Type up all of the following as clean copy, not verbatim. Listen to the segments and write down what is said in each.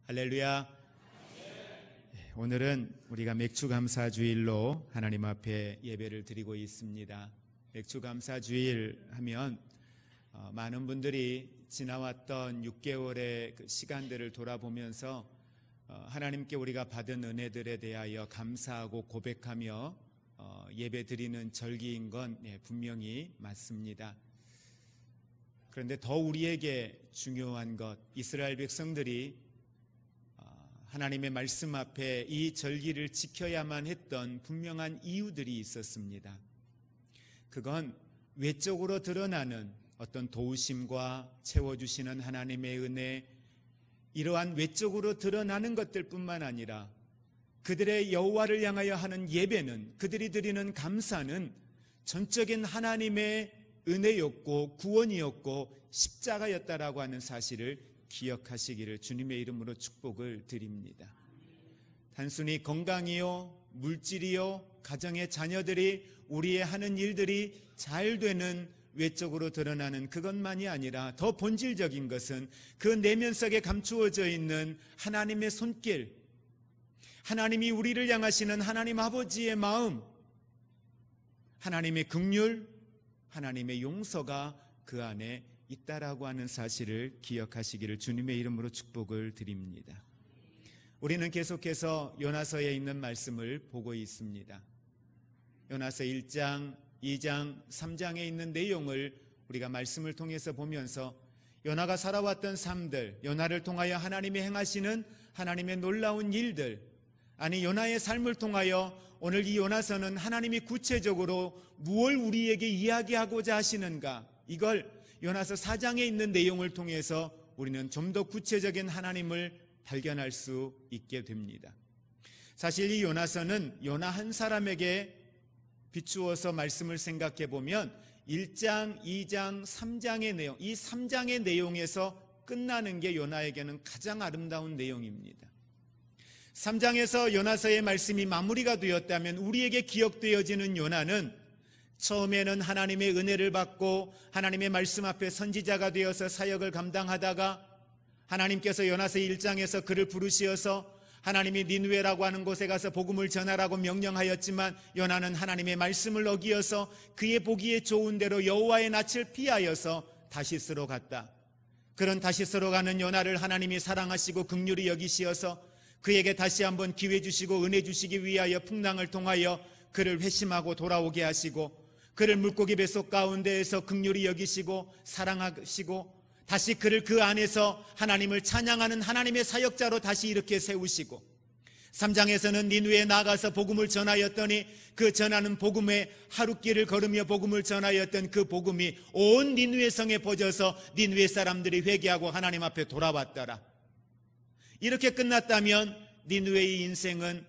할렐루야. 오늘은 우리가 맥주감사주일로 하나님 앞에 예배를 드리고 있습니다. 맥주감사주일 하면 많은 분들이 지나왔던 6개월의 그 시간들을 돌아보면서 하나님께 우리가 받은 은혜들에 대하여 감사하고 고백하며 예배 드리는 절기인 건 분명히 맞습니다. 그런데 더 우리에게 중요한 것, 이스라엘 백성들이 하나님의 말씀 앞에 이 절기를 지켜야만 했던 분명한 이유들이 있었습니다. 그건 외적으로 드러나는 어떤 도우심과 채워주시는 하나님의 은혜, 이러한 외적으로 드러나는 것들뿐만 아니라 그들의 여호와를 향하여 하는 예배는, 그들이 드리는 감사는 전적인 하나님의 은혜였고 구원이었고 십자가였다라고 하는 사실을 기억하시기를 주님의 이름으로 축복을 드립니다. 단순히 건강이요, 물질이요, 가정의 자녀들이, 우리의 하는 일들이 잘 되는 외적으로 드러나는 그것만이 아니라 더 본질적인 것은 그 내면 속에 감추어져 있는 하나님의 손길, 하나님이 우리를 향하시는 하나님 아버지의 마음, 하나님의 긍휼, 하나님의 용서가 그 안에 있다라고 하는 사실을 기억하시기를 주님의 이름으로 축복을 드립니다. 우리는 계속해서 요나서에 있는 말씀을 보고 있습니다. 요나서 1장, 2장, 3장에 있는 내용을 우리가 말씀을 통해서 보면서 요나가 살아왔던 삶들, 요나를 통하여 하나님이 행하시는 하나님의 놀라운 일들, 아니 요나의 삶을 통하여 오늘 이 요나서는 하나님이 구체적으로 무엇을 우리에게 이야기하고자 하시는가, 이걸 요나서 4장에 있는 내용을 통해서 우리는 좀 더 구체적인 하나님을 발견할 수 있게 됩니다. 사실 이 요나서는 요나 한 사람에게 비추어서 말씀을 생각해 보면 1장, 2장, 3장의 내용, 이 3장의 내용에서 끝나는 게 요나에게는 가장 아름다운 내용입니다. 3장에서 요나서의 말씀이 마무리가 되었다면 우리에게 기억되어지는 요나는 처음에는 하나님의 은혜를 받고 하나님의 말씀 앞에 선지자가 되어서 사역을 감당하다가 하나님께서 요나서 1장에서 그를 부르시어서 하나님이 니느웨라고 하는 곳에 가서 복음을 전하라고 명령하였지만 요나는 하나님의 말씀을 어기어서 그의 보기에 좋은 대로 여호와의 낯을 피하여서 다시스로 갔다. 그런 다시스로 가는 요나를 하나님이 사랑하시고 긍휼히 여기시어서 그에게 다시 한번 기회 주시고 은혜 주시기 위하여 풍랑을 통하여 그를 회심하고 돌아오게 하시고 그를 물고기 뱃속 가운데에서 긍휼히 여기시고 사랑하시고 다시 그를 그 안에서 하나님을 찬양하는 하나님의 사역자로 다시 이렇게 세우시고 3장에서는 니느웨에 나가서 복음을 전하였더니 그 전하는 복음의 하루길을 걸으며 복음을 전하였던 그 복음이 온 니느웨 성에 퍼져서 니느웨 사람들이 회개하고 하나님 앞에 돌아왔더라. 이렇게 끝났다면 니느웨의 인생은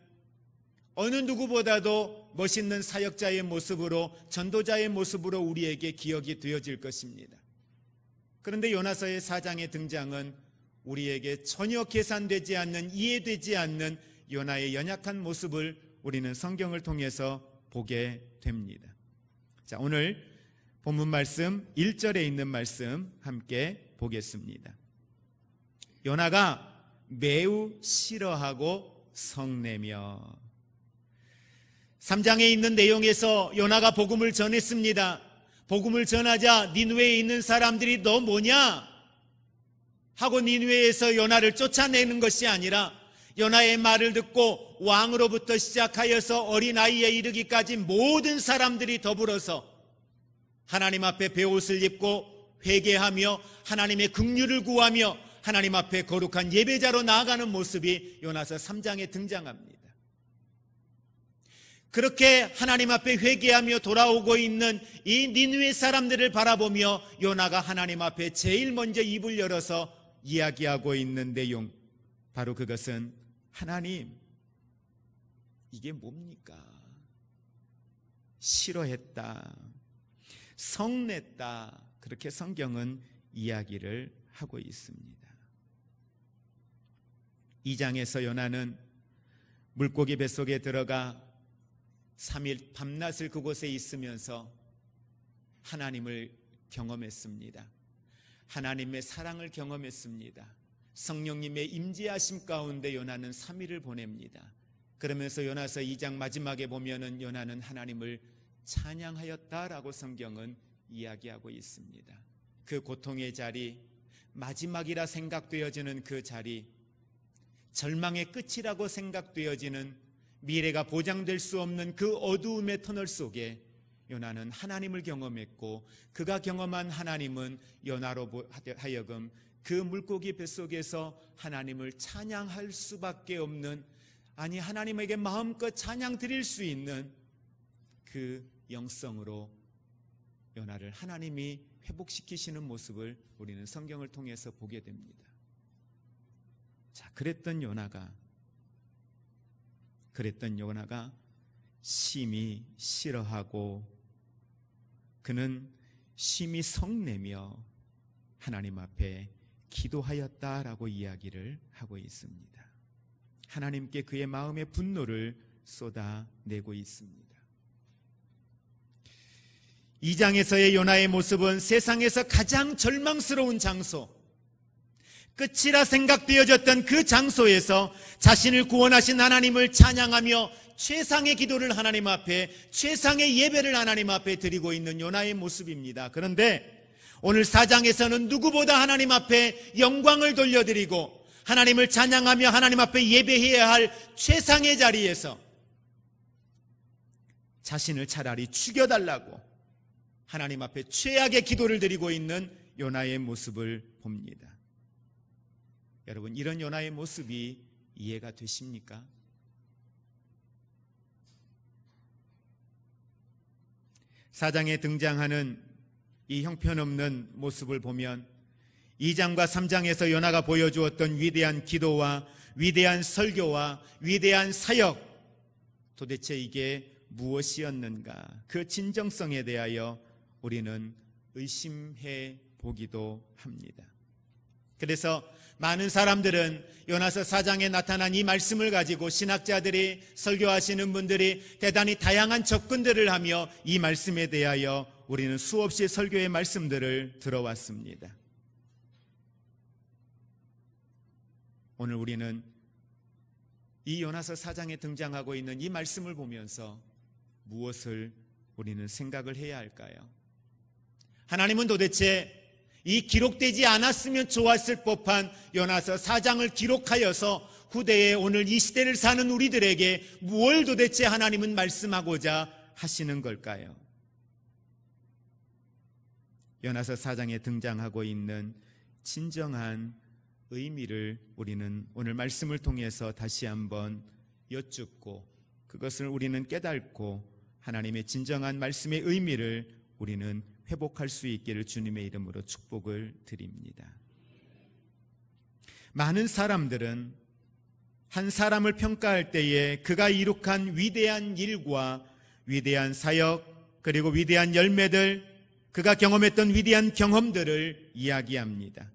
어느 누구보다도 멋있는 사역자의 모습으로, 전도자의 모습으로 우리에게 기억이 되어질 것입니다. 그런데 요나서의 4장의 등장은 우리에게 전혀 계산되지 않는, 이해되지 않는 요나의 연약한 모습을 우리는 성경을 통해서 보게 됩니다. 자, 오늘 본문 말씀 1절에 있는 말씀 함께 보겠습니다. 요나가 매우 싫어하고 성내며. 3장에 있는 내용에서 요나가 복음을 전했습니다. 복음을 전하자 니느웨에 있는 사람들이 너 뭐냐? 하고 니느웨에서 요나를 쫓아내는 것이 아니라 요나의 말을 듣고 왕으로부터 시작하여서 어린아이에 이르기까지 모든 사람들이 더불어서 하나님 앞에 베옷을 입고 회개하며 하나님의 긍휼을 구하며 하나님 앞에 거룩한 예배자로 나아가는 모습이 요나서 3장에 등장합니다. 그렇게 하나님 앞에 회개하며 돌아오고 있는 이 니느웨 사람들을 바라보며 요나가 하나님 앞에 제일 먼저 입을 열어서 이야기하고 있는 내용, 바로 그것은 하나님, 이게 뭡니까? 싫어했다, 성냈다, 그렇게 성경은 이야기를 하고 있습니다. 2장에서 요나는 물고기 뱃속에 들어가 3일 밤낮을 그곳에 있으면서 하나님을 경험했습니다. 하나님의 사랑을 경험했습니다. 성령님의 임재하심 가운데 요나는 3일을 보냅니다. 그러면서 요나서 2장 마지막에 보면은 요나는 하나님을 찬양하였다라고 성경은 이야기하고 있습니다. 그 고통의 자리, 마지막이라 생각되어지는 그 자리, 절망의 끝이라고 생각되어지는 미래가 보장될 수 없는 그 어두움의 터널 속에 요나는 하나님을 경험했고, 그가 경험한 하나님은 요나로 하여금 그 물고기 뱃속에서 하나님을 찬양할 수밖에 없는, 아니 하나님에게 마음껏 찬양 드릴 수 있는 그 영성으로 요나를 하나님이 회복시키시는 모습을 우리는 성경을 통해서 보게 됩니다. 자, 그랬던 요나가 심히 싫어하고 그는 심히 성내며 하나님 앞에 기도하였다라고 이야기를 하고 있습니다. 하나님께 그의 마음의 분노를 쏟아내고 있습니다. 2장에서의 요나의 모습은 세상에서 가장 절망스러운 장소, 끝이라 생각되어졌던 그 장소에서 자신을 구원하신 하나님을 찬양하며 최상의 기도를 하나님 앞에, 최상의 예배를 하나님 앞에 드리고 있는 요나의 모습입니다. 그런데 오늘 4장에서는 누구보다 하나님 앞에 영광을 돌려드리고 하나님을 찬양하며 하나님 앞에 예배해야 할 최상의 자리에서 자신을 차라리 죽여달라고 하나님 앞에 최악의 기도를 드리고 있는 요나의 모습을 봅니다. 여러분, 이런 요나의 모습이 이해가 되십니까? 사장에 등장하는 이 형편없는 모습을 보면 2장과 3장에서 요나가 보여주었던 위대한 기도와 위대한 설교와 위대한 사역, 도대체 이게 무엇이었는가? 그 진정성에 대하여 우리는 의심해 보기도 합니다. 그래서 많은 사람들은 요나서 4장에 나타난 이 말씀을 가지고 신학자들이, 설교하시는 분들이 대단히 다양한 접근들을 하며 이 말씀에 대하여 우리는 수없이 설교의 말씀들을 들어왔습니다. 오늘 우리는 이 요나서 4장에 등장하고 있는 이 말씀을 보면서 무엇을 우리는 생각을 해야 할까요? 하나님은 도대체 이 기록되지 않았으면 좋았을 법한 요나서 4장을 기록하여서 후대에 오늘 이 시대를 사는 우리들에게 무엇을 도대체 하나님은 말씀하고자 하시는 걸까요? 요나서 4장에 등장하고 있는 진정한 의미를 우리는 오늘 말씀을 통해서 다시 한번 여쭙고 그것을 우리는 깨닫고 하나님의 진정한 말씀의 의미를 우리는 회복할 수 있기를 주님의 이름으로 축복을 드립니다. 많은 사람들은 한 사람을 평가할 때에 그가 이룩한 위대한 일과 위대한 사역, 그리고 위대한 열매들, 그가 경험했던 위대한 경험들을 이야기합니다.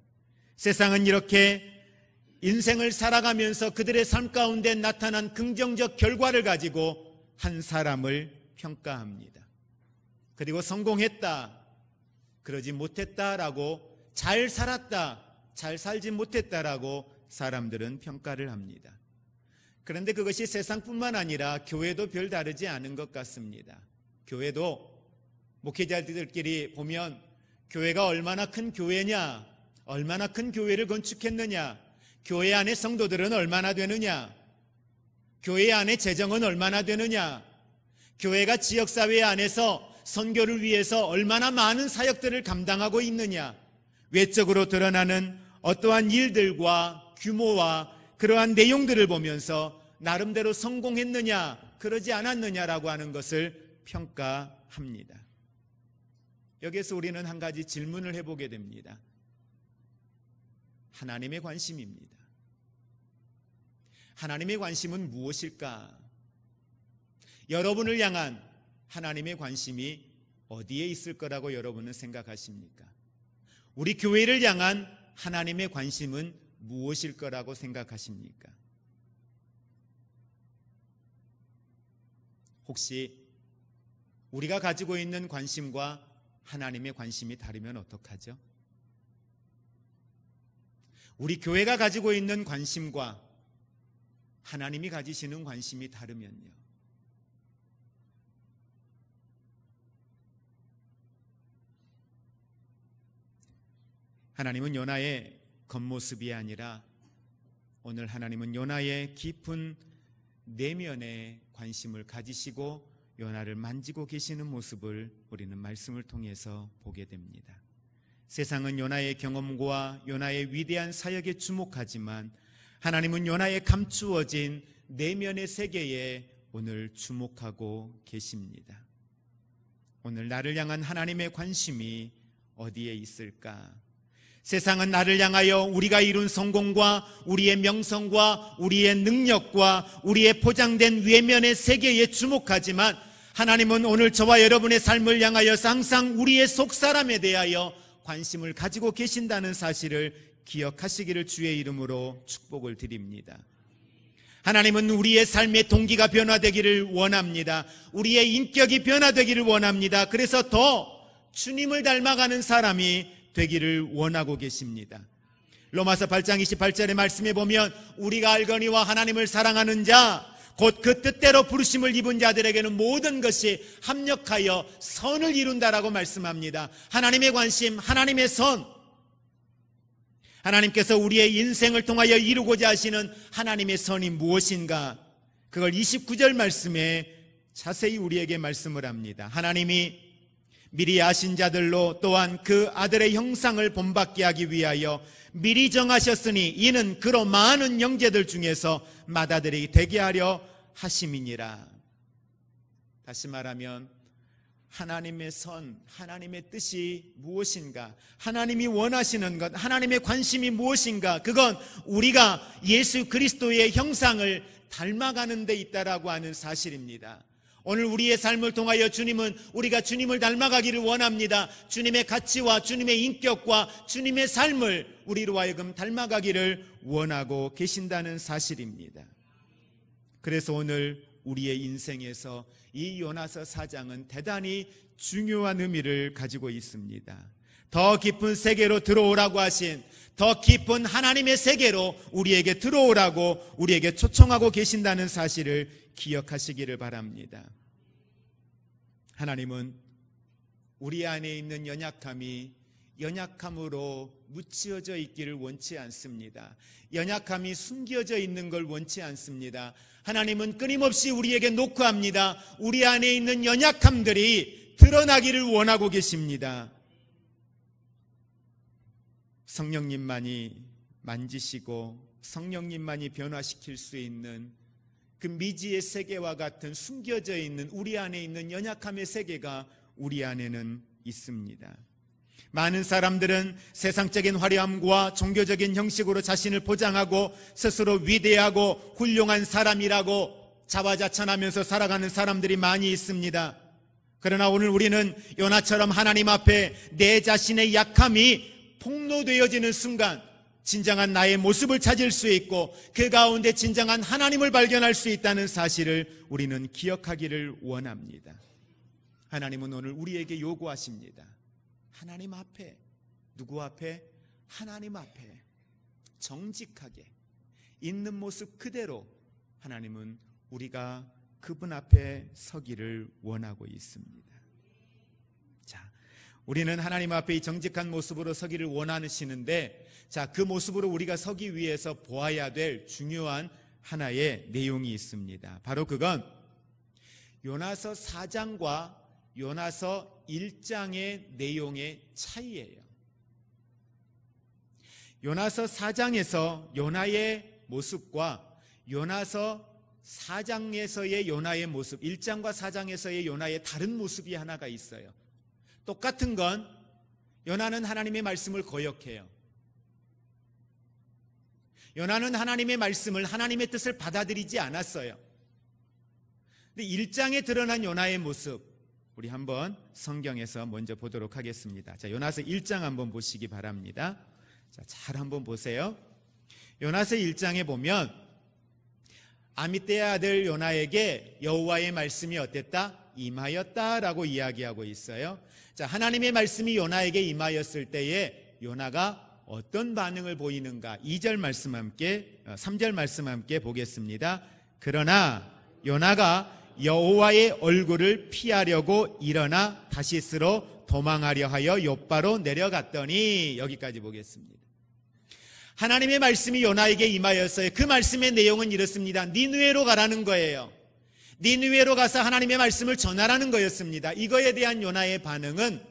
세상은 이렇게 인생을 살아가면서 그들의 삶 가운데 나타난 긍정적 결과를 가지고 한 사람을 평가합니다. 그리고 성공했다, 그러지 못했다라고, 잘 살았다, 잘 살지 못했다라고 사람들은 평가를 합니다. 그런데 그것이 세상뿐만 아니라 교회도 별 다르지 않은 것 같습니다. 교회도 목회자들끼리 보면 교회가 얼마나 큰 교회냐, 얼마나 큰 교회를 건축했느냐, 교회 안에 성도들은 얼마나 되느냐, 교회 안에 재정은 얼마나 되느냐, 교회가 지역사회 안에서 선교를 위해서 얼마나 많은 사역들을 감당하고 있느냐, 외적으로 드러나는 어떠한 일들과 규모와 그러한 내용들을 보면서 나름대로 성공했느냐, 그러지 않았느냐라고 하는 것을 평가합니다. 여기에서 우리는 한 가지 질문을 해보게 됩니다. 하나님의 관심입니다. 하나님의 관심은 무엇일까? 여러분을 향한 하나님의 관심이 어디에 있을 거라고 여러분은 생각하십니까? 우리 교회를 향한 하나님의 관심은 무엇일 거라고 생각하십니까? 혹시 우리가 가지고 있는 관심과 하나님의 관심이 다르면 어떡하죠? 우리 교회가 가지고 있는 관심과 하나님이 가지시는 관심이 다르면요, 하나님은 요나의 겉모습이 아니라 오늘 하나님은 요나의 깊은 내면에 관심을 가지시고 요나를 만지고 계시는 모습을 우리는 말씀을 통해서 보게 됩니다. 세상은 요나의 경험과 요나의 위대한 사역에 주목하지만 하나님은 요나의 감추어진 내면의 세계에 오늘 주목하고 계십니다. 오늘 나를 향한 하나님의 관심이 어디에 있을까? 세상은 나를 향하여 우리가 이룬 성공과 우리의 명성과 우리의 능력과 우리의 포장된 외면의 세계에 주목하지만 하나님은 오늘 저와 여러분의 삶을 향하여서 항상 우리의 속사람에 대하여 관심을 가지고 계신다는 사실을 기억하시기를 주의 이름으로 축복을 드립니다. 하나님은 우리의 삶의 동기가 변화되기를 원합니다. 우리의 인격이 변화되기를 원합니다. 그래서 더 주님을 닮아가는 사람이 되기를 원하고 계십니다. 로마서 8장 28절의 말씀에 보면 우리가 알거니와 하나님을 사랑하는 자 곧 그 뜻대로 부르심을 입은 자들에게는 모든 것이 합력하여 선을 이룬다라고 말씀합니다. 하나님의 관심, 하나님의 선, 하나님께서 우리의 인생을 통하여 이루고자 하시는 하나님의 선이 무엇인가? 그걸 29절 말씀에 자세히 우리에게 말씀을 합니다. 하나님이 미리 아신 자들로 또한 그 아들의 형상을 본받게 하기 위하여 미리 정하셨으니 이는 그로 많은 형제들 중에서 맏아들이 되게 하려 하심이니라. 다시 말하면 하나님의 선, 하나님의 뜻이 무엇인가? 하나님이 원하시는 것, 하나님의 관심이 무엇인가? 그건 우리가 예수 그리스도의 형상을 닮아가는 데 있다라고 하는 사실입니다. 오늘 우리의 삶을 통하여 주님은 우리가 주님을 닮아가기를 원합니다. 주님의 가치와 주님의 인격과 주님의 삶을 우리로 하여금 닮아가기를 원하고 계신다는 사실입니다. 그래서 오늘 우리의 인생에서 이 요나서 4장은 대단히 중요한 의미를 가지고 있습니다. 더 깊은 세계로 들어오라고 하신, 더 깊은 하나님의 세계로 우리에게 들어오라고 우리에게 초청하고 계신다는 사실을 기억하시기를 바랍니다. 하나님은 우리 안에 있는 연약함이 연약함으로 묻히어져 있기를 원치 않습니다. 연약함이 숨겨져 있는 걸 원치 않습니다. 하나님은 끊임없이 우리에게 녹화합니다. 우리 안에 있는 연약함들이 드러나기를 원하고 계십니다. 성령님만이 만지시고 성령님만이 변화시킬 수 있는 그 미지의 세계와 같은 숨겨져 있는 우리 안에 있는 연약함의 세계가 우리 안에는 있습니다. 많은 사람들은 세상적인 화려함과 종교적인 형식으로 자신을 포장하고 스스로 위대하고 훌륭한 사람이라고 자화자찬하면서 살아가는 사람들이 많이 있습니다. 그러나 오늘 우리는 요나처럼 하나님 앞에 내 자신의 약함이 폭로되어지는 순간 진정한 나의 모습을 찾을 수 있고 그 가운데 진정한 하나님을 발견할 수 있다는 사실을 우리는 기억하기를 원합니다. 하나님은 오늘 우리에게 요구하십니다. 하나님 앞에, 누구 앞에? 하나님 앞에 정직하게 있는 모습 그대로 하나님은 우리가 그분 앞에 서기를 원하고 있습니다. 자, 우리는 하나님 앞에 이 정직한 모습으로 서기를 원하시는데, 자, 그 모습으로 우리가 서기 위해서 보아야 될 중요한 하나의 내용이 있습니다. 바로 그건 요나서 4장과 요나서 1장의 내용의 차이예요. 요나서 4장에서 요나의 모습과 요나서 4장에서의 요나의 모습, 1장과 4장에서의 요나의 다른 모습이 하나가 있어요. 똑같은 건 요나는 하나님의 말씀을 거역해요. 요나는 하나님의 말씀을, 하나님의 뜻을 받아들이지 않았어요. 근데 1장에 드러난 요나의 모습, 우리 한번 성경에서 먼저 보도록 하겠습니다. 자, 요나서 1장 한번 보시기 바랍니다. 자, 잘 한번 보세요. 요나서 1장에 보면 아미떼의 아들 요나에게 여호와의 말씀이 어땠다? 임하였다라고 이야기하고 있어요. 자, 하나님의 말씀이 요나에게 임하였을 때에 요나가 어떤 반응을 보이는가? 2절 말씀 함께 3절 말씀 함께 보겠습니다. 그러나 요나가 여호와의 얼굴을 피하려고 일어나 다시스로 도망하려 하여 욥바로 내려갔더니, 여기까지 보겠습니다. 하나님의 말씀이 요나에게 임하였어요. 그 말씀의 내용은 이렇습니다. 니느웨로 가라는 거예요. 니느웨로 가서 하나님의 말씀을 전하라는 거였습니다. 이거에 대한 요나의 반응은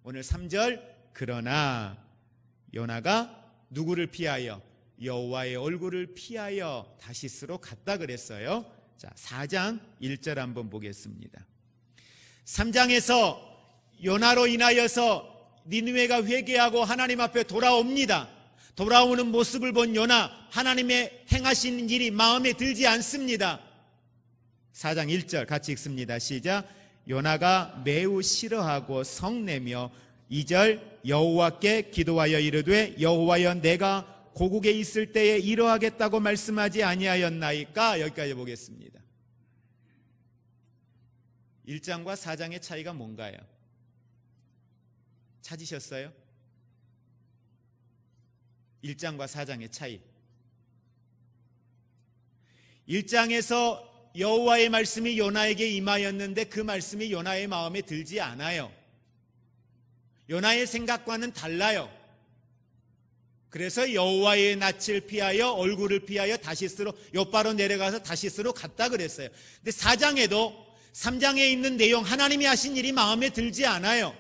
오늘 3절, 그러나 요나가 누구를 피하여? 여호와의 얼굴을 피하여 다시스로 갔다 그랬어요. 자, 4장 1절 한번 보겠습니다. 3장에서 요나로 인하여서 니느웨가 회개하고 하나님 앞에 돌아옵니다. 돌아오는 모습을 본 요나, 하나님의 행하신 일이 마음에 들지 않습니다. 4장 1절 같이 읽습니다. 시작. 요나가 매우 싫어하고 성내며 2절 여호와께 기도하여 이르되 여호와여 내가 고국에 있을 때에 이러하겠다고 말씀하지 아니하였나이까? 여기까지 보겠습니다. 1장과 4장의 차이가 뭔가요? 찾으셨어요? 1장과 4장의 차이. 1장에서 여호와의 말씀이 요나에게 임하였는데 그 말씀이 요나의 마음에 들지 않아요. 요나의 생각과는 달라요. 그래서 여호와의 낯을 피하여 얼굴을 피하여 다시스로 욥바로 내려가서 다시스로 갔다 그랬어요. 근데 4장에도 3장에 있는 내용, 하나님이 하신 일이 마음에 들지 않아요.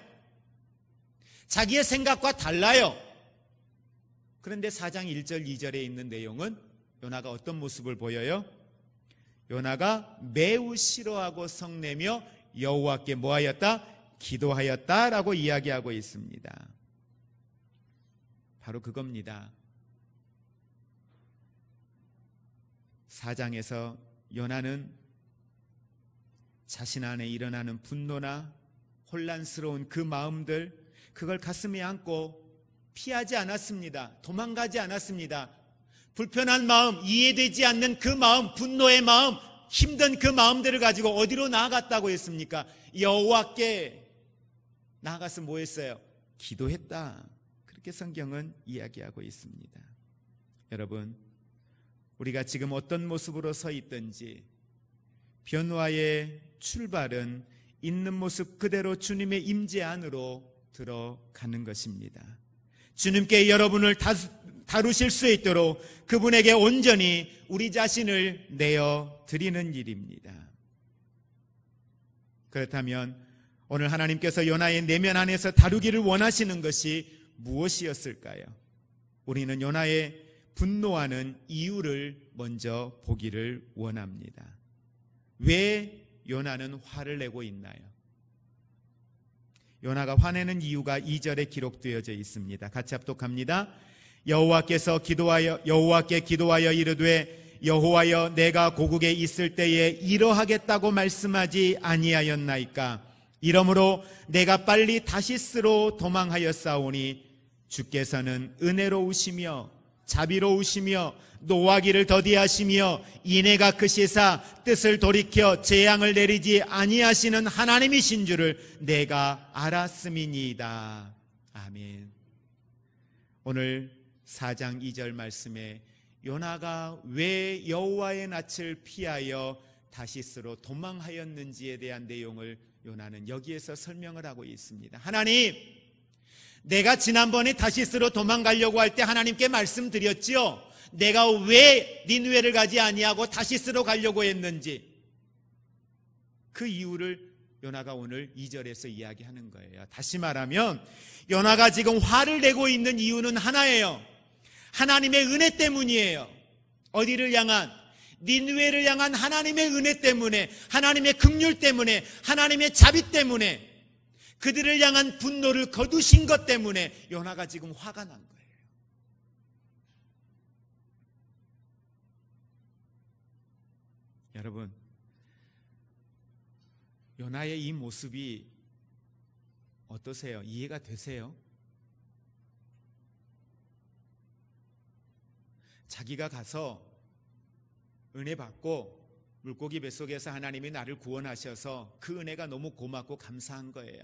자기의 생각과 달라요. 그런데 4장 1절 2절에 있는 내용은 요나가 어떤 모습을 보여요? 요나가 매우 싫어하고 성내며 여호와께 뭐하였다? 기도하였다라고 이야기하고 있습니다. 바로 그겁니다. 4장에서 요나는 자신 안에 일어나는 분노나 혼란스러운 그 마음들, 그걸 가슴에 안고 피하지 않았습니다. 도망가지 않았습니다. 불편한 마음, 이해되지 않는 그 마음, 분노의 마음, 힘든 그 마음들을 가지고 어디로 나아갔다고 했습니까? 여호와께 나아가서 뭐 했어요? 기도했다. 그렇게 성경은 이야기하고 있습니다. 여러분, 우리가 지금 어떤 모습으로 서 있든지 변화의 출발은 있는 모습 그대로 주님의 임재 안으로 들어가는 것입니다. 주님께 여러분을 다루실 수 있도록 그분에게 온전히 우리 자신을 내어 드리는 일입니다. 그렇다면 오늘 하나님께서 요나의 내면 안에서 다루기를 원하시는 것이 무엇이었을까요? 우리는 요나의 분노하는 이유를 먼저 보기를 원합니다. 왜 요나는 화를 내고 있나요? 요나가 화내는 이유가 2절에 기록되어져 있습니다. 같이 합독합니다. 여호와께 기도하여 이르되 여호와여 내가 고국에 있을 때에 이러하겠다고 말씀하지 아니하였나이까? 이러므로 내가 빨리 다시스로 도망하였사오니 주께서는 은혜로우시며 자비로우시며 노하기를 더디하시며 인애가 크시사 뜻을 돌이켜 재앙을 내리지 아니하시는 하나님이신 줄을 내가 알았음이니이다. 아멘. 오늘 4장 2절 말씀에 요나가 왜 여호와의 낯을 피하여 다시스로 도망하였는지에 대한 내용을 요나는 여기에서 설명을 하고 있습니다. 하나님, 내가 지난번에 다시스로 도망가려고 할 때 하나님께 말씀드렸지요. 내가 왜 니느웨를 가지 아니하고 다시스로 가려고 했는지 그 이유를 요나가 오늘 2절에서 이야기하는 거예요. 다시 말하면 요나가 지금 화를 내고 있는 이유는 하나예요. 하나님의 은혜 때문이에요. 어디를 향한? 니느웨를 향한 하나님의 은혜 때문에, 하나님의 긍휼 때문에, 하나님의 자비 때문에, 그들을 향한 분노를 거두신 것 때문에 요나가 지금 화가 난 거예요. 여러분, 요나의 이 모습이 어떠세요? 이해가 되세요? 자기가 가서 은혜 받고 물고기 뱃속에서 하나님이 나를 구원하셔서 그 은혜가 너무 고맙고 감사한 거예요.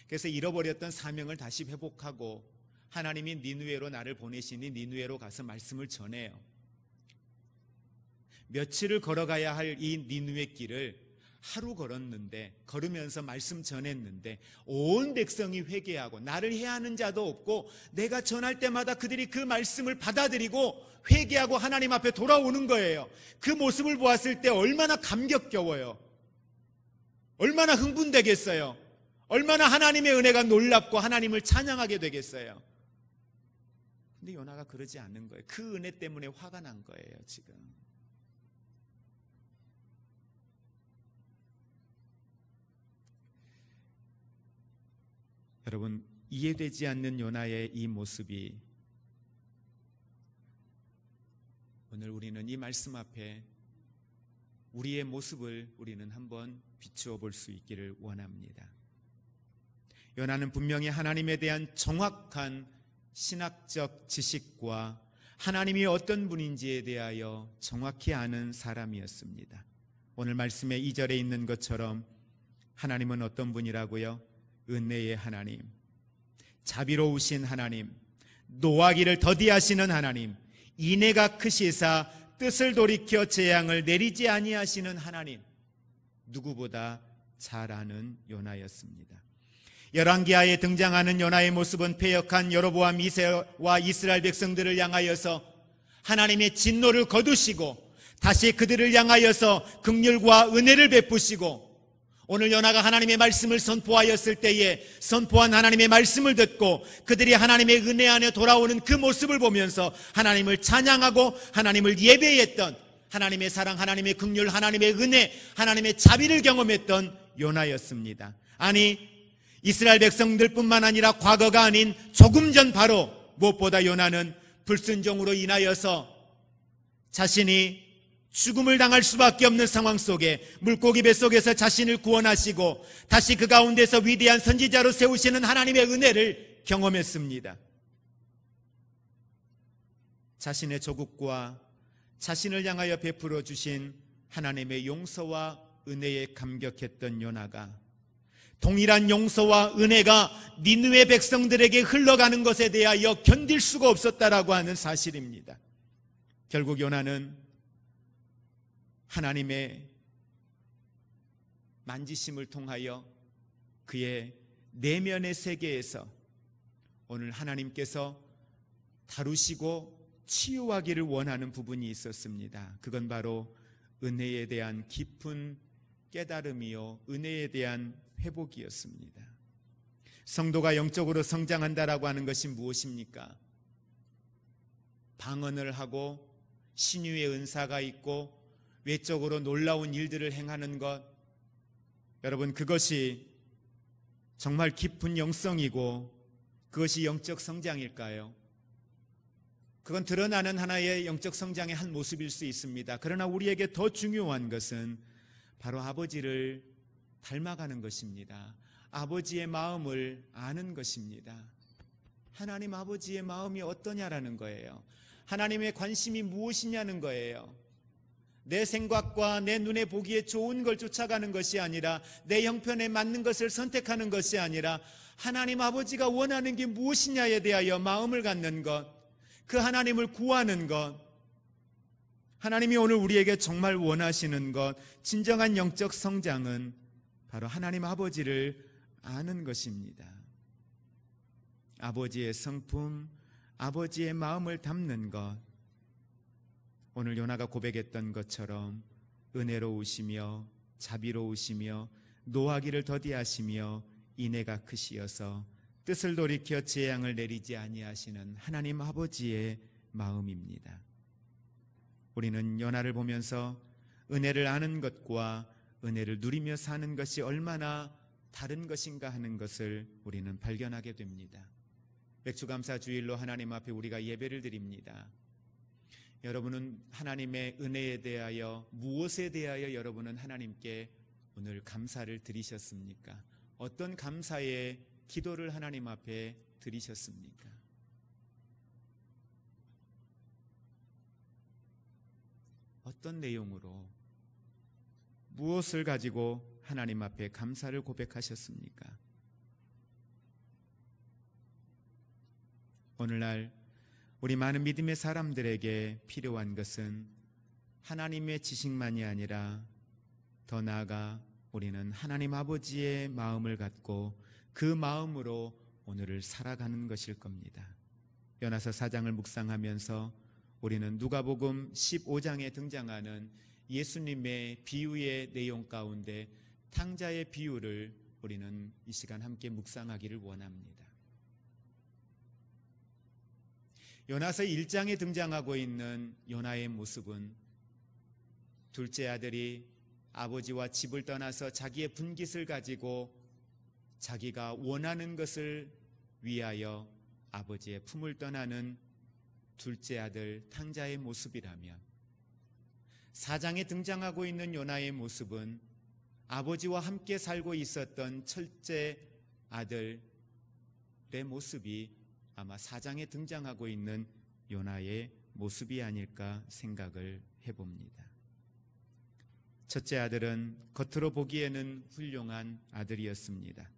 그래서 잃어버렸던 사명을 다시 회복하고 하나님이 니느웨로 나를 보내시니 니느웨로 가서 말씀을 전해요. 며칠을 걸어가야 할 이 니느웨 길을 하루 걸었는데, 걸으면서 말씀 전했는데 온 백성이 회개하고 나를 해하는 자도 없고, 내가 전할 때마다 그들이 그 말씀을 받아들이고 회개하고 하나님 앞에 돌아오는 거예요. 그 모습을 보았을 때 얼마나 감격겨워요. 얼마나 흥분되겠어요. 얼마나 하나님의 은혜가 놀랍고 하나님을 찬양하게 되겠어요. 근데 요나가 그러지 않는 거예요. 그 은혜 때문에 화가 난 거예요. 지금 여러분, 이해되지 않는 요나의 이 모습이 오늘 우리는 이 말씀 앞에 우리의 모습을 우리는 한번 비추어 볼 수 있기를 원합니다. 요나는 분명히 하나님에 대한 정확한 신학적 지식과 하나님이 어떤 분인지에 대하여 정확히 아는 사람이었습니다. 오늘 말씀의 2절에 있는 것처럼 하나님은 어떤 분이라고요? 은혜의 하나님, 자비로우신 하나님, 노하기를 더디하시는 하나님, 인애가 크시사 뜻을 돌이켜 재앙을 내리지 아니하시는 하나님, 누구보다 잘 아는 요나였습니다. 열왕기하에 등장하는 요나의 모습은 패역한 여로보암 2세와 이스라엘 백성들을 향하여서 하나님의 진노를 거두시고 다시 그들을 향하여서 긍휼과 은혜를 베푸시고, 오늘 요나가 하나님의 말씀을 선포하였을 때에 선포한 하나님의 말씀을 듣고 그들이 하나님의 은혜 안에 돌아오는 그 모습을 보면서 하나님을 찬양하고 하나님을 예배했던, 하나님의 사랑, 하나님의 긍휼, 하나님의 은혜, 하나님의 자비를 경험했던 요나였습니다. 아니, 이스라엘 백성들뿐만 아니라 과거가 아닌 조금 전 바로 무엇보다 요나는 불순종으로 인하여서 자신이 죽음을 당할 수밖에 없는 상황 속에 물고기 뱃속에서 자신을 구원하시고 다시 그 가운데서 위대한 선지자로 세우시는 하나님의 은혜를 경험했습니다. 자신의 조국과 자신을 향하여 베풀어 주신 하나님의 용서와 은혜에 감격했던 요나가 동일한 용서와 은혜가 니느웨 백성들에게 흘러가는 것에 대하여 견딜 수가 없었다라고 하는 사실입니다. 결국 요나는 하나님의 만지심을 통하여 그의 내면의 세계에서 오늘 하나님께서 다루시고 치유하기를 원하는 부분이 있었습니다. 그건 바로 은혜에 대한 깊은 깨달음이요, 은혜에 대한 회복이었습니다. 성도가 영적으로 성장한다라고 하는 것이 무엇입니까? 방언을 하고 신유의 은사가 있고 외적으로 놀라운 일들을 행하는 것, 여러분, 그것이 정말 깊은 영성이고 그것이 영적 성장일까요? 그건 드러나는 하나의 영적 성장의 한 모습일 수 있습니다. 그러나 우리에게 더 중요한 것은 바로 아버지를 닮아가는 것입니다. 아버지의 마음을 아는 것입니다. 하나님 아버지의 마음이 어떠냐라는 거예요. 하나님의 관심이 무엇이냐는 거예요. 내 생각과 내 눈에 보기에 좋은 걸 쫓아가는 것이 아니라, 내 형편에 맞는 것을 선택하는 것이 아니라 하나님 아버지가 원하는 게 무엇이냐에 대하여 마음을 갖는 것, 그 하나님을 구하는 것, 하나님이 오늘 우리에게 정말 원하시는 것, 진정한 영적 성장은 바로 하나님 아버지를 아는 것입니다. 아버지의 성품, 아버지의 마음을 담는 것, 오늘 요나가 고백했던 것처럼 은혜로우시며 자비로우시며 노하기를 더디하시며 인애가 크시어서 뜻을 돌이켜 재앙을 내리지 아니하시는 하나님 아버지의 마음입니다. 우리는 요나를 보면서 은혜를 아는 것과 은혜를 누리며 사는 것이 얼마나 다른 것인가 하는 것을 우리는 발견하게 됩니다. 맥주감사 주일로 하나님 앞에 우리가 예배를 드립니다. 여러분은 하나님의 은혜에 대하여, 무엇에 대하여 여러분은 하나님께 오늘 감사를 드리셨습니까? 어떤 감사의 기도를 하나님 앞에 드리셨습니까? 어떤 내용으로, 무엇을 가지고 하나님 앞에 감사를 고백하셨습니까? 오늘날 우리 많은 믿음의 사람들에게 필요한 것은 하나님의 지식만이 아니라 더 나아가 우리는 하나님 아버지의 마음을 갖고 그 마음으로 오늘을 살아가는 것일 겁니다. 요나서 4장을 묵상하면서 우리는 누가복음 15장에 등장하는 예수님의 비유의 내용 가운데 탕자의 비유를 우리는 이 시간 함께 묵상하기를 원합니다. 요나서 1장에 등장하고 있는 요나의 모습은 둘째 아들이 아버지와 집을 떠나서 자기의 분깃을 가지고 자기가 원하는 것을 위하여 아버지의 품을 떠나는 둘째 아들 탕자의 모습이라면, 4장에 등장하고 있는 요나의 모습은 아버지와 함께 살고 있었던 첫째 아들의 모습이 아마 4장에 등장하고 있는 요나의 모습이 아닐까 생각을 해봅니다. 첫째 아들은 겉으로 보기에는 훌륭한 아들이었습니다.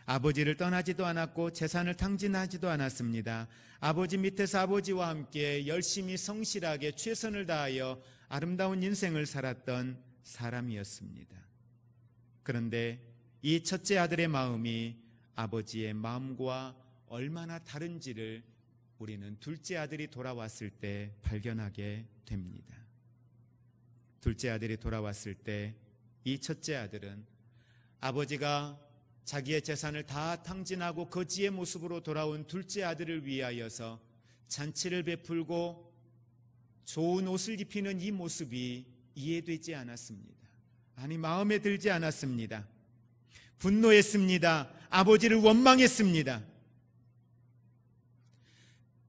아버지를 떠나지도 않았고 재산을 탕진하지도 않았습니다. 아버지 밑에서 아버지와 함께 열심히 성실하게 최선을 다하여 아름다운 인생을 살았던 사람이었습니다. 그런데 이 첫째 아들의 마음이 아버지의 마음과 얼마나 다른지를 우리는 둘째 아들이 돌아왔을 때 발견하게 됩니다. 둘째 아들이 돌아왔을 때 이 첫째 아들은 아버지가 자기의 재산을 다 탕진하고 거지의 모습으로 돌아온 둘째 아들을 위하여서 잔치를 베풀고 좋은 옷을 입히는 이 모습이 이해되지 않았습니다. 아니, 마음에 들지 않았습니다. 분노했습니다. 아버지를 원망했습니다.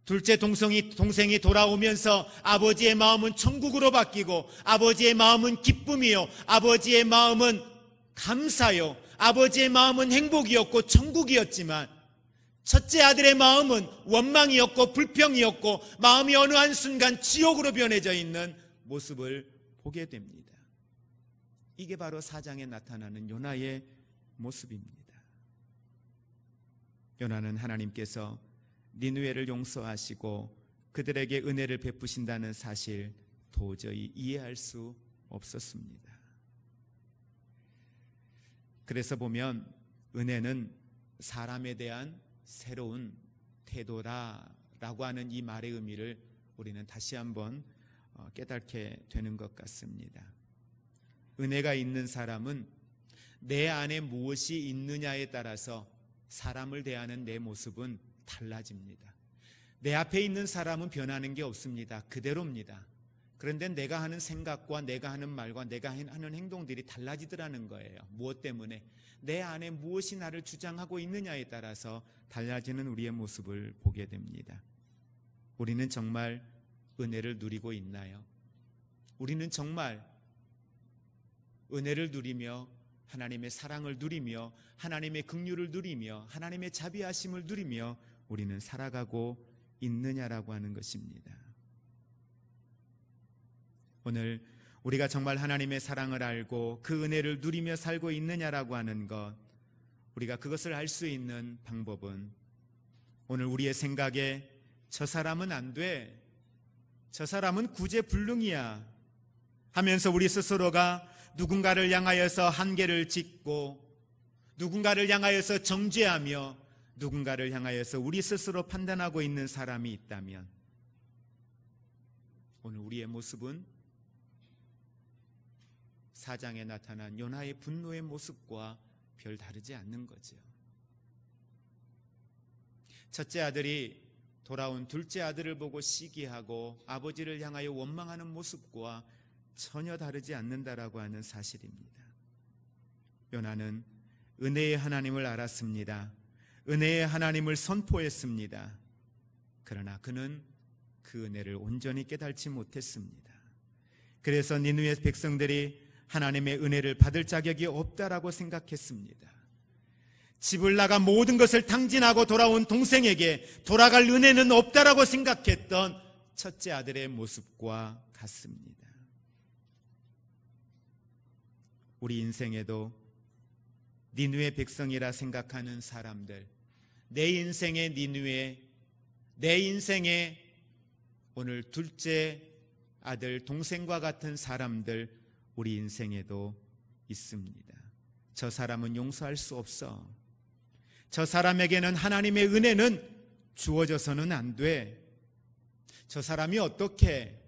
둘째 동생이 돌아오면서 아버지의 마음은 천국으로 바뀌고 아버지의 마음은 기쁨이요, 아버지의 마음은 감사요, 아버지의 마음은 행복이었고 천국이었지만 첫째 아들의 마음은 원망이었고 불평이었고 마음이 어느 한순간 지옥으로 변해져 있는 모습을 보게 됩니다. 이게 바로 4장에 나타나는 요나의 모습입니다. 요나는 하나님께서 니느웨를 용서하시고 그들에게 은혜를 베푸신다는 사실 도저히 이해할 수 없었습니다. 그래서 보면 은혜는 사람에 대한 새로운 태도다라고 하는 이 말의 의미를 우리는 다시 한번 깨닫게 되는 것 같습니다. 은혜가 있는 사람은 내 안에 무엇이 있느냐에 따라서 사람을 대하는 내 모습은 달라집니다. 내 앞에 있는 사람은 변하는 게 없습니다. 그대로입니다. 그런데 내가 하는 생각과 내가 하는 말과 내가 하는 행동들이 달라지더라는 거예요. 무엇 때문에? 내 안에 무엇이 나를 주장하고 있느냐에 따라서 달라지는 우리의 모습을 보게 됩니다. 우리는 정말 은혜를 누리고 있나요? 우리는 정말 은혜를 누리며 하나님의 사랑을 누리며 하나님의 긍휼을 누리며 하나님의 자비하심을 누리며 우리는 살아가고 있느냐라고 하는 것입니다. 오늘 우리가 정말 하나님의 사랑을 알고 그 은혜를 누리며 살고 있느냐라고 하는 것, 우리가 그것을 알 수 있는 방법은 오늘 우리의 생각에 저 사람은 안 돼, 저 사람은 구제불능이야 하면서 우리 스스로가 누군가를 향하여서 한계를 짓고 누군가를 향하여서 정죄하며 누군가를 향하여서 우리 스스로 판단하고 있는 사람이 있다면 오늘 우리의 모습은 4장에 나타난 요나의 분노의 모습과 별 다르지 않는 거죠. 첫째 아들이 돌아온 둘째 아들을 보고 시기하고 아버지를 향하여 원망하는 모습과 전혀 다르지 않는다라고 하는 사실입니다. 요나는 은혜의 하나님을 알았습니다. 은혜의 하나님을 선포했습니다. 그러나 그는 그 은혜를 온전히 깨닫지 못했습니다. 그래서 니느웨 백성들이 하나님의 은혜를 받을 자격이 없다라고 생각했습니다. 집을 나가 모든 것을 탕진하고 돌아온 동생에게 돌아갈 은혜는 없다라고 생각했던 첫째 아들의 모습과 같습니다. 우리 인생에도 니느웨 백성이라 생각하는 사람들, 내 인생의 니느웨, 내 인생에 오늘 둘째 아들, 동생과 같은 사람들 우리 인생에도 있습니다. 저 사람은 용서할 수 없어. 저 사람에게는 하나님의 은혜는 주어져서는 안 돼. 저 사람이 어떻게,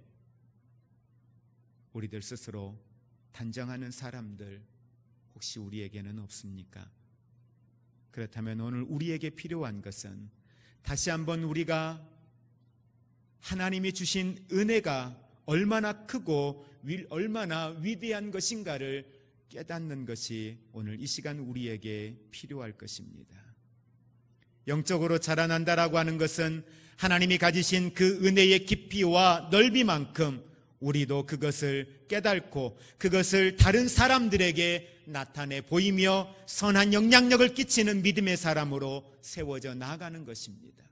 우리들 스스로 단정하는 사람들 혹시 우리에게는 없습니까? 그렇다면 오늘 우리에게 필요한 것은 다시 한번 우리가 하나님이 주신 은혜가 얼마나 크고 얼마나 위대한 것인가를 깨닫는 것이 오늘 이 시간 우리에게 필요할 것입니다. 영적으로 자라난다라고 하는 것은 하나님이 가지신 그 은혜의 깊이와 넓이만큼 우리도 그것을 깨닫고 그것을 다른 사람들에게 나타내 보이며 선한 영향력을 끼치는 믿음의 사람으로 세워져 나아가는 것입니다.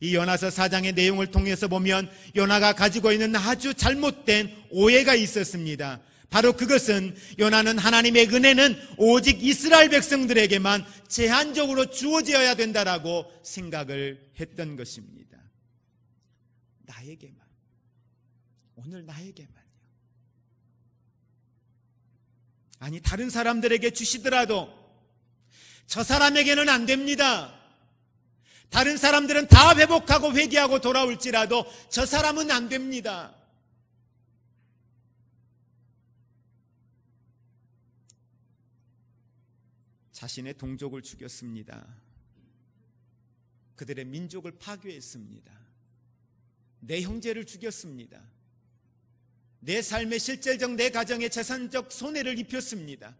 이 요나서 4장의 내용을 통해서 보면 요나가 가지고 있는 아주 잘못된 오해가 있었습니다. 바로 그것은 요나는 하나님의 은혜는 오직 이스라엘 백성들에게만 제한적으로 주어져야 된다라고 생각을 했던 것입니다. 나에게만, 오늘 나에게만요. 아니, 다른 사람들에게 주시더라도 저 사람에게는 안 됩니다. 다른 사람들은 다 회복하고 회개하고 돌아올지라도 저 사람은 안 됩니다. 자신의 동족을 죽였습니다. 그들의 민족을 파괴했습니다. 내 형제를 죽였습니다. 내 삶의 실질적, 내 가정의 재산적 손해를 입혔습니다.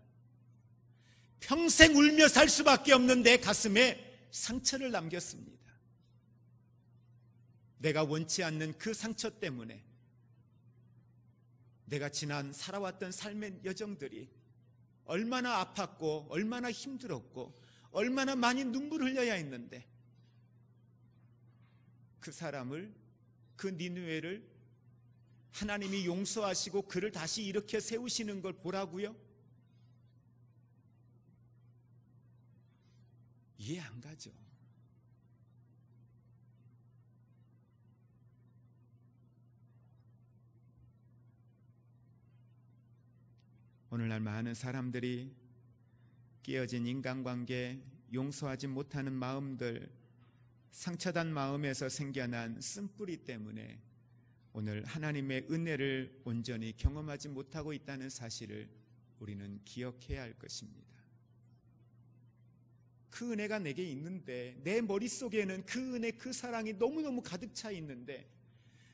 평생 울며 살 수밖에 없는 내 가슴에 상처를 남겼습니다. 내가 원치 않는 그 상처 때문에 내가 지난 살아왔던 삶의 여정들이 얼마나 아팠고 얼마나 힘들었고 얼마나 많이 눈물을 흘려야 했는데 그 사람을, 그 니느웨를 하나님이 용서하시고 그를 다시 일으켜 세우시는 걸 보라고요? 이해 안 가죠. 오늘날 많은 사람들이 깨어진 인간관계, 용서하지 못하는 마음들, 상처단 마음에서 생겨난 쓴뿌리 때문에 오늘 하나님의 은혜를 온전히 경험하지 못하고 있다는 사실을 우리는 기억해야 할 것입니다. 그 은혜가 내게 있는데, 내 머릿속에는 그 은혜, 그 사랑이 너무너무 가득 차 있는데,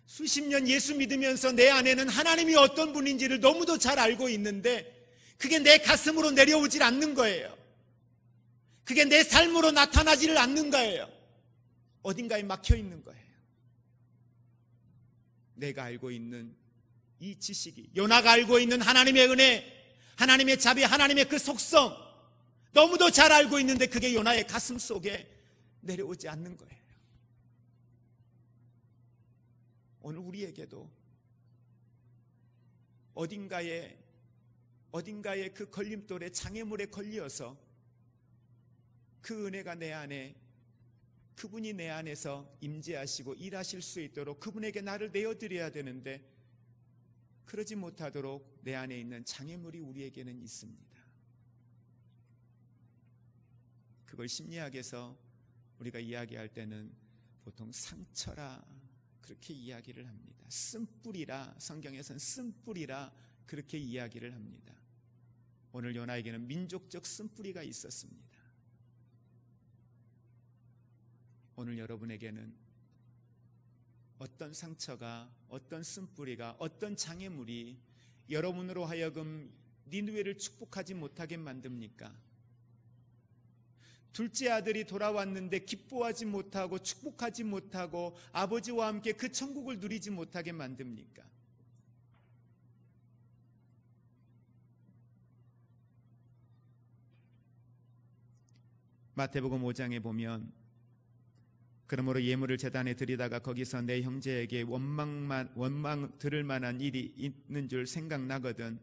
수십 년 예수 믿으면서 내 안에는 하나님이 어떤 분인지를 너무도 잘 알고 있는데 그게 내 가슴으로 내려오질 않는 거예요. 그게 내 삶으로 나타나지를 않는 거예요. 어딘가에 막혀 있는 거예요. 내가 알고 있는 이 지식이, 요나가 알고 있는 하나님의 은혜, 하나님의 자비, 하나님의 그 속성 너무도 잘 알고 있는데 그게 요나의 가슴 속에 내려오지 않는 거예요. 오늘 우리에게도 어딘가에 그 걸림돌에, 장애물에 걸려서 그 은혜가 내 안에, 그분이 내 안에서 임재하시고 일하실 수 있도록 그분에게 나를 내어드려야 되는데 그러지 못하도록 내 안에 있는 장애물이 우리에게는 있습니다. 그걸 심리학에서 우리가 이야기할 때는 보통 상처라 그렇게 이야기를 합니다. 쓴뿌리라, 성경에서는 쓴뿌리라 그렇게 이야기를 합니다. 오늘 요나에게는 민족적 쓴뿌리가 있었습니다. 오늘 여러분에게는 어떤 상처가, 어떤 쓴뿌리가, 어떤 장애물이 여러분으로 하여금 니느웨를 축복하지 못하게 만듭니까? 둘째 아들이 돌아왔는데 기뻐하지 못하고 축복하지 못하고 아버지와 함께 그 천국을 누리지 못하게 만듭니까? 마태복음 5장에 보면 그러므로 예물을 제단에 드리다가 거기서 내 형제에게 원망 들을 만한 일이 있는 줄 생각나거든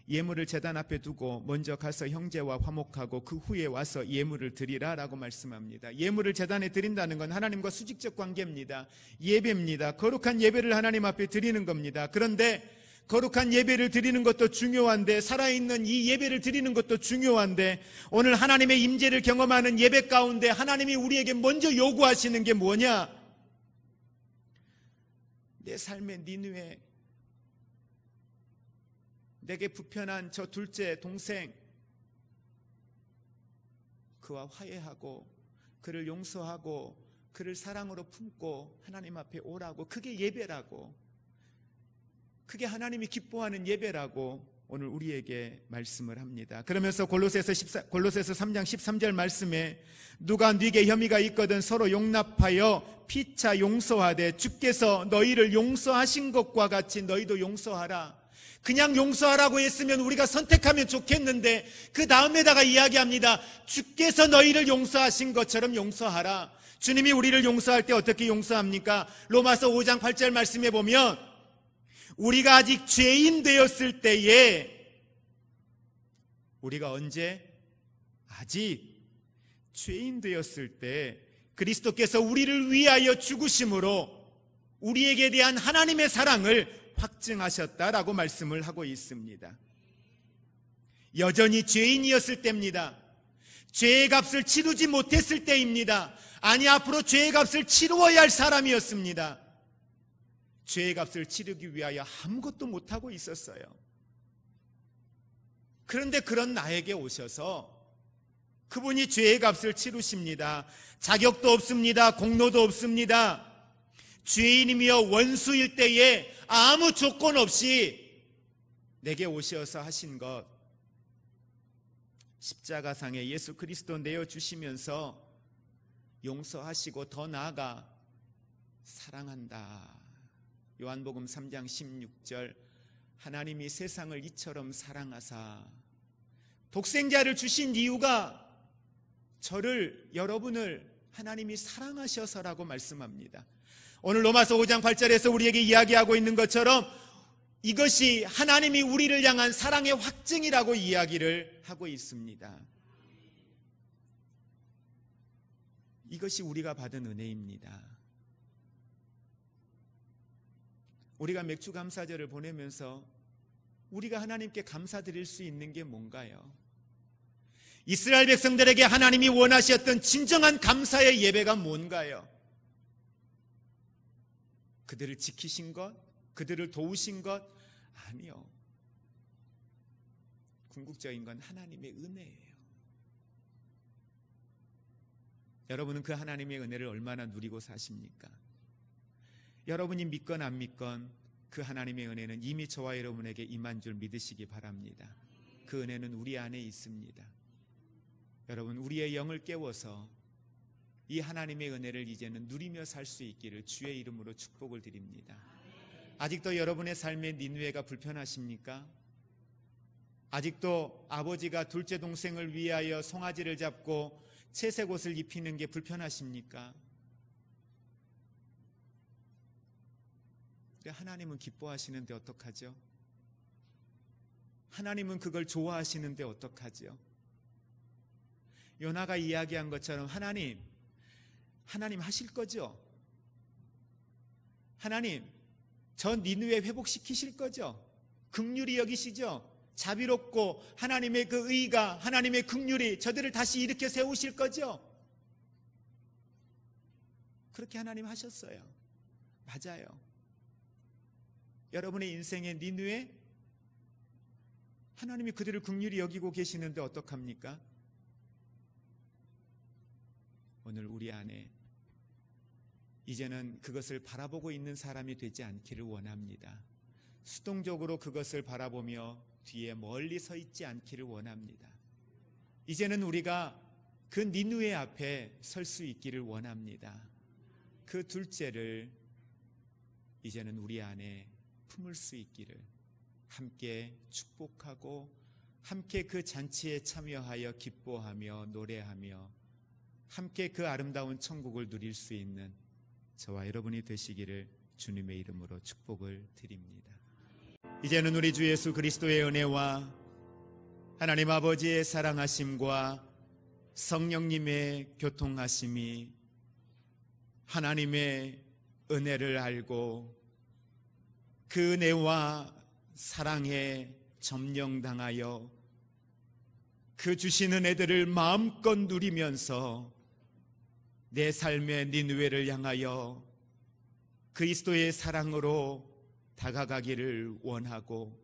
예물을 제단 앞에 두고 먼저 가서 형제와 화목하고 그 후에 와서 예물을 드리라라고 말씀합니다. 예물을 제단에 드린다는 건 하나님과 수직적 관계입니다. 예배입니다. 거룩한 예배를 하나님 앞에 드리는 겁니다. 그런데 거룩한 예배를 드리는 것도 중요한데, 살아있는 이 예배를 드리는 것도 중요한데, 오늘 하나님의 임재를 경험하는 예배 가운데 하나님이 우리에게 먼저 요구하시는 게 뭐냐? 내 삶의 니느웨, 내게 불편한 저 둘째 동생, 그와 화해하고 그를 용서하고 그를 사랑으로 품고 하나님 앞에 오라고, 그게 예배라고, 그게 하나님이 기뻐하는 예배라고 오늘 우리에게 말씀을 합니다. 그러면서 골로새서 3장 13절 말씀에 누가 네게 혐의가 있거든 서로 용납하여 피차 용서하되 주께서 너희를 용서하신 것과 같이 너희도 용서하라. 그냥 용서하라고 했으면 우리가 선택하면 좋겠는데 그 다음에다가 이야기합니다. 주께서 너희를 용서하신 것처럼 용서하라. 주님이 우리를 용서할 때 어떻게 용서합니까? 로마서 5장 8절 말씀에 보면 우리가 아직 죄인 되었을 때에, 우리가 언제? 아직 죄인 되었을 때 그리스도께서 우리를 위하여 죽으심으로 우리에게 대한 하나님의 사랑을 확증하셨다라고 말씀을 하고 있습니다. 여전히 죄인이었을 때입니다. 죄의 값을 치르지 못했을 때입니다. 아니, 앞으로 죄의 값을 치루어야 할 사람이었습니다. 죄의 값을 치르기 위하여 아무것도 못하고 있었어요. 그런데 그런 나에게 오셔서 그분이 죄의 값을 치르십니다. 자격도 없습니다. 공로도 없습니다. 죄인이며 원수일 때에 아무 조건 없이 내게 오셔서 하신 것, 십자가상에 예수 그리스도 내어주시면서 용서하시고 더 나아가 사랑한다. 요한복음 3장 16절, 하나님이 세상을 이처럼 사랑하사, 독생자를 주신 이유가 저를, 여러분을 하나님이 사랑하셔서라고 말씀합니다. 오늘 로마서 5장 8절에서 우리에게 이야기하고 있는 것처럼 이것이 하나님이 우리를 향한 사랑의 확증이라고 이야기를 하고 있습니다. 이것이 우리가 받은 은혜입니다. 우리가 맥주 감사절을 보내면서 우리가 하나님께 감사드릴 수 있는 게 뭔가요? 이스라엘 백성들에게 하나님이 원하셨던 진정한 감사의 예배가 뭔가요? 그들을 지키신 것? 그들을 도우신 것? 아니요. 궁극적인 건 하나님의 은혜예요. 여러분은 그 하나님의 은혜를 얼마나 누리고 사십니까? 여러분이 믿건 안 믿건 그 하나님의 은혜는 이미 저와 여러분에게 임한 줄 믿으시기 바랍니다. 그 은혜는 우리 안에 있습니다. 여러분, 우리의 영을 깨워서 이 하나님의 은혜를 이제는 누리며 살 수 있기를 주의 이름으로 축복을 드립니다. 아직도 여러분의 삶의 니느웨가 불편하십니까? 아직도 아버지가 둘째 동생을 위하여 송아지를 잡고 채색 옷을 입히는 게 불편하십니까? 하나님은 기뻐하시는데 어떡하죠? 하나님은 그걸 좋아하시는데 어떡하죠? 요나가 이야기한 것처럼 하나님 하실 거죠? 하나님, 저 니느웨 회복시키실 거죠? 긍휼히 여기시죠? 자비롭고 하나님의 그 의가, 하나님의 긍휼이 저들을 다시 일으켜 세우실 거죠? 그렇게 하나님 하셨어요. 맞아요. 여러분의 인생의 니느웨, 하나님이 그들을 긍휼히 여기고 계시는데 어떡합니까? 오늘 우리 안에 이제는 그것을 바라보고 있는 사람이 되지 않기를 원합니다. 수동적으로 그것을 바라보며 뒤에 멀리 서 있지 않기를 원합니다. 이제는 우리가 그 니느웨 앞에 설 수 있기를 원합니다. 그 둘째를 이제는 우리 안에 품을 수 있기를, 함께 축복하고 함께 그 잔치에 참여하여 기뻐하며 노래하며 함께 그 아름다운 천국을 누릴 수 있는 저와 여러분이 되시기를 주님의 이름으로 축복을 드립니다. 이제는 우리 주 예수 그리스도의 은혜와 하나님 아버지의 사랑하심과 성령님의 교통하심이 하나님의 은혜를 알고 그 은혜와 사랑에 점령당하여 그 주신 은혜들을 마음껏 누리면서 내 삶의 니느웨를 향하여 그리스도의 사랑으로 다가가기를 원하고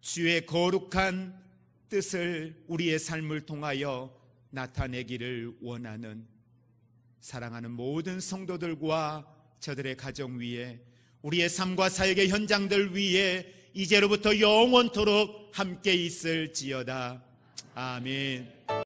주의 거룩한 뜻을 우리의 삶을 통하여 나타내기를 원하는 사랑하는 모든 성도들과 저들의 가정 위에 우리의 삶과 사역의 현장들 위에 이제로부터 영원토록 함께 있을지어다. 아멘.